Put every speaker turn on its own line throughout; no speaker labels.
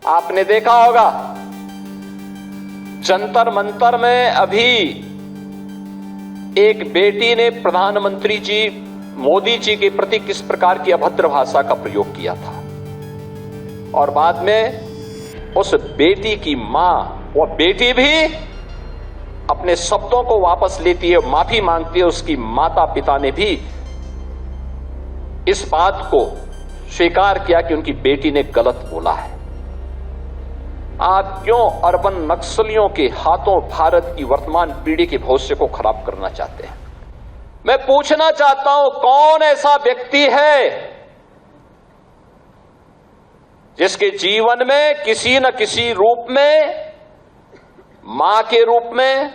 आपने देखा होगा जंतर मंतर में अभी एक बेटी ने प्रधानमंत्री जी मोदी जी के प्रति किस प्रकार की अभद्र भाषा का प्रयोग किया था और बाद में उस बेटी की मां, वो बेटी भी अपने शब्दों को वापस लेती है, माफी मांगती है। उसकी माता पिता ने भी इस बात को स्वीकार किया कि उनकी बेटी ने गलत बोला है। आप क्यों अर्बन नक्सलियों के हाथों भारत की वर्तमान पीढ़ी के भविष्य को खराब करना चाहते हैं? मैं पूछना चाहता हूं, कौन ऐसा व्यक्ति है जिसके जीवन में किसी न किसी रूप में, मां के रूप में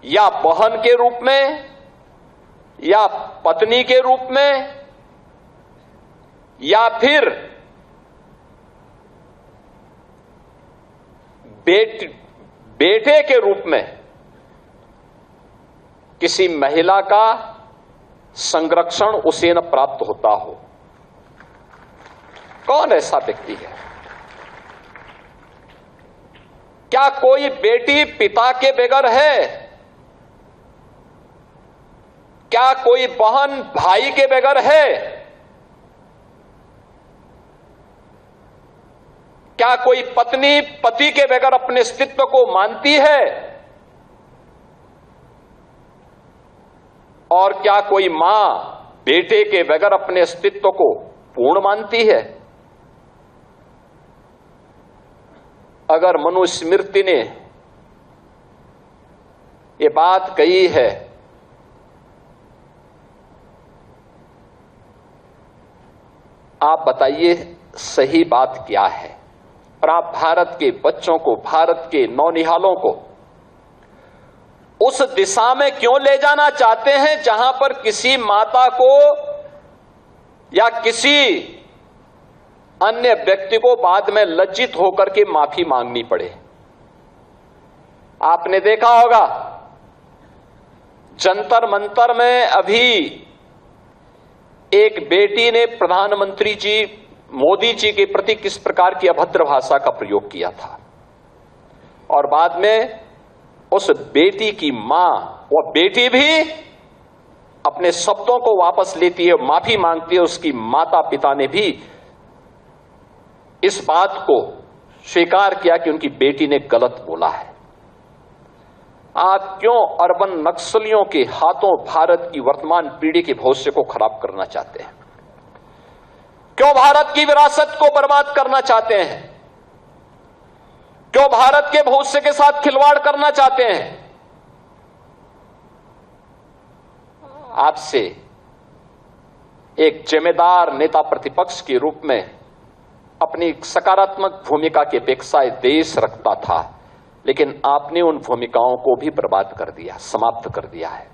या बहन के रूप में या पत्नी के रूप में या फिर बेटे के रूप में किसी महिला का संरक्षण उसे न प्राप्त होता हो? कौन ऐसा व्यक्ति है? क्या कोई बेटी पिता के बगैर है? क्या कोई बहन भाई के बगैर है? क्या कोई पत्नी पति के बगैर अपने अस्तित्व को मानती है? और क्या कोई मां बेटे के बगैर अपने अस्तित्व को पूर्ण मानती है? अगर मनुस्मृति ने ये बात कही है आप बताइए सही बात क्या है? और आप भारत के बच्चों को, भारत के नौनिहालों को उस दिशा में क्यों ले जाना चाहते हैं जहां पर किसी माता को या किसी अन्य व्यक्ति को बाद में लज्जित होकर के माफी मांगनी पड़े? आपने देखा होगा जंतर मंतर में अभी एक बेटी ने प्रधानमंत्री जी मोदी जी के प्रति किस प्रकार की अभद्र भाषा का प्रयोग किया था और बाद में उस बेटी की मां, वो बेटी भी अपने शब्दों को वापस लेती है, माफी मांगती है। उसकी माता पिता ने भी इस बात को स्वीकार किया कि उनकी बेटी ने गलत बोला है। आप क्यों अर्बन नक्सलियों के हाथों भारत की वर्तमान पीढ़ी के भविष्य को खराब करना चाहते हैं? क्यों भारत की विरासत को बर्बाद करना चाहते हैं? क्यों भारत के भविष्य के साथ खिलवाड़ करना चाहते हैं? आपसे एक जिम्मेदार नेता प्रतिपक्ष के रूप में अपनी सकारात्मक भूमिका की अपेक्षा देश रखता था, लेकिन आपने उन भूमिकाओं को भी बर्बाद कर दिया, समाप्त कर दिया है।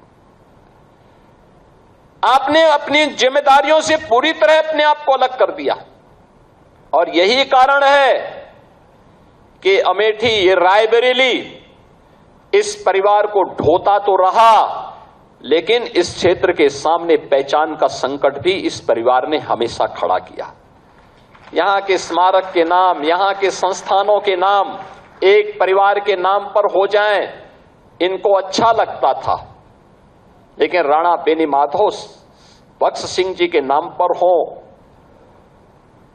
आपने अपनी जिम्मेदारियों से पूरी तरह अपने आप को अलग कर दिया और यही कारण है कि अमेठी, ये रायबरेली इस परिवार को ढोता तो रहा, लेकिन इस क्षेत्र के सामने पहचान का संकट भी इस परिवार ने हमेशा खड़ा किया। यहां के स्मारक के नाम, यहां के संस्थानों के नाम एक परिवार के नाम पर हो जाएं, इनको अच्छा लगता था, लेकिन राणा बेनीमाधव बख्श सिंह जी के नाम पर हो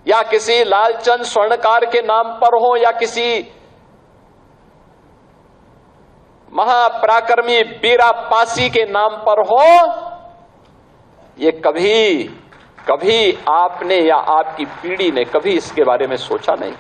या किसी लालचंद स्वर्णकार के नाम पर हो या किसी महापराक्रमी बीरा पासी के नाम पर हो, ये कभी आपने या आपकी पीढ़ी ने कभी इसके बारे में सोचा नहीं।